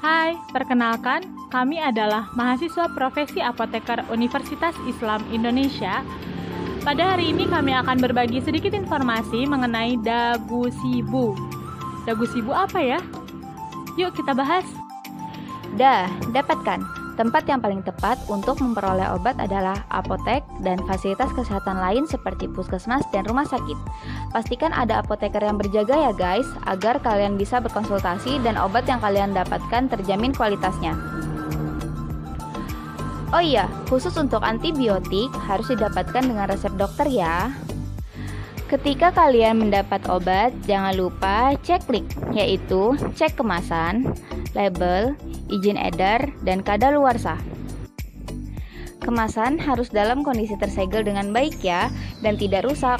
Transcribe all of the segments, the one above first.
Hai, perkenalkan, kami adalah mahasiswa profesi apoteker Universitas Islam Indonesia. Pada hari ini kami akan berbagi sedikit informasi mengenai dagu sibu. Dagu sibu apa ya? Yuk kita bahas. Dapatkan. Tempat yang paling tepat untuk memperoleh obat adalah apotek dan fasilitas kesehatan lain seperti puskesmas dan rumah sakit. Pastikan ada apoteker yang berjaga ya guys, agar kalian bisa berkonsultasi dan obat yang kalian dapatkan terjamin kualitasnya. Oh iya, khusus untuk antibiotik harus didapatkan dengan resep dokter ya. Ketika kalian mendapat obat, jangan lupa cek klik, yaitu cek kemasan, label, izin edar, dan kadaluarsa. Kemasan harus dalam kondisi tersegel dengan baik ya, dan tidak rusak.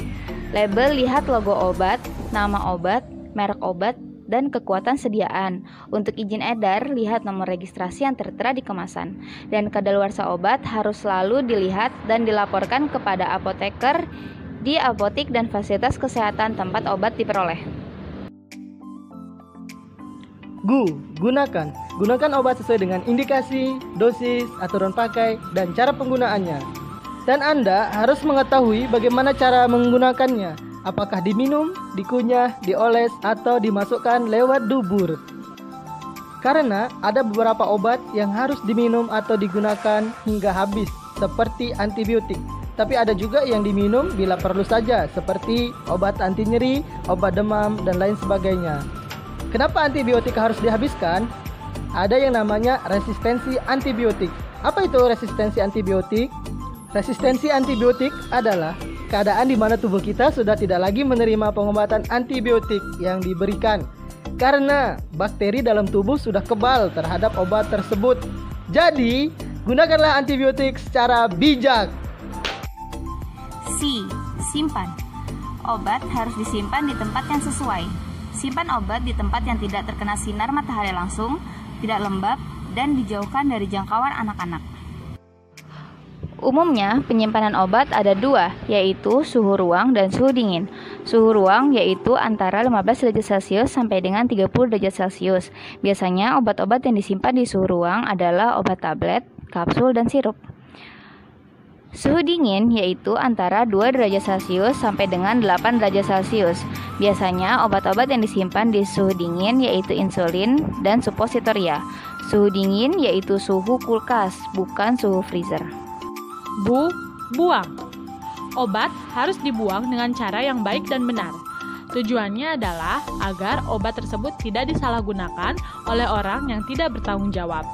Label lihat logo obat, nama obat, merek obat, dan kekuatan sediaan. Untuk izin edar, lihat nomor registrasi yang tertera di kemasan. Dan kadaluarsa obat harus selalu dilihat dan dilaporkan kepada apoteker di apotik dan fasilitas kesehatan tempat obat diperoleh. Gunakan obat sesuai dengan indikasi, dosis, aturan pakai, dan cara penggunaannya. Dan Anda harus mengetahui bagaimana cara menggunakannya. Apakah diminum, dikunyah, dioles, atau dimasukkan lewat dubur. Karena ada beberapa obat yang harus diminum atau digunakan hingga habis, seperti antibiotik. Tapi ada juga yang diminum bila perlu saja, seperti obat anti nyeri, obat demam, dan lain sebagainya. Kenapa antibiotik harus dihabiskan? Ada yang namanya resistensi antibiotik. Apa itu resistensi antibiotik? Resistensi antibiotik adalah keadaan di mana tubuh kita sudah tidak lagi menerima pengobatan antibiotik yang diberikan karena bakteri dalam tubuh sudah kebal terhadap obat tersebut. Jadi, gunakanlah antibiotik secara bijak. Simpan. Obat harus disimpan di tempat yang sesuai. Simpan obat di tempat yang tidak terkena sinar matahari langsung, tidak lembab, dan dijauhkan dari jangkauan anak-anak. Umumnya, penyimpanan obat ada dua, yaitu suhu ruang dan suhu dingin. Suhu ruang yaitu antara 15 derajat Celcius sampai dengan 30 derajat Celcius. Biasanya obat-obat yang disimpan di suhu ruang adalah obat tablet, kapsul, dan sirup. Suhu dingin yaitu antara 2 derajat Celcius sampai dengan 8 derajat Celcius. Biasanya obat-obat yang disimpan di suhu dingin yaitu insulin dan suppositoria. Suhu dingin yaitu suhu kulkas, bukan suhu freezer. Buang. Obat harus dibuang dengan cara yang baik dan benar. Tujuannya adalah agar obat tersebut tidak disalahgunakan oleh orang yang tidak bertanggung jawab.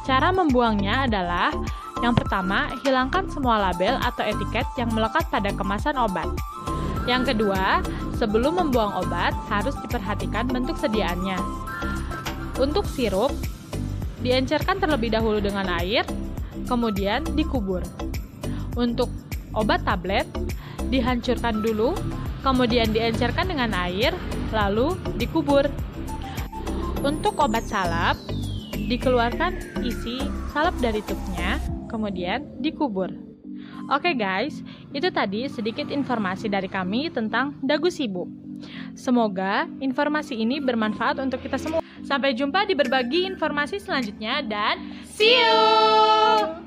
Cara membuangnya adalah: yang pertama, hilangkan semua label atau etiket yang melekat pada kemasan obat. Yang kedua, sebelum membuang obat, harus diperhatikan bentuk sediaannya. Untuk sirup, diencerkan terlebih dahulu dengan air, kemudian dikubur. Untuk obat tablet, dihancurkan dulu, kemudian diencerkan dengan air, lalu dikubur. Untuk obat salep, dikeluarkan isi salep dari tubnya, kemudian dikubur. Oke guys, itu tadi sedikit informasi dari kami tentang dagu sibu. Semoga informasi ini bermanfaat untuk kita semua. Sampai jumpa di berbagi informasi selanjutnya dan see you!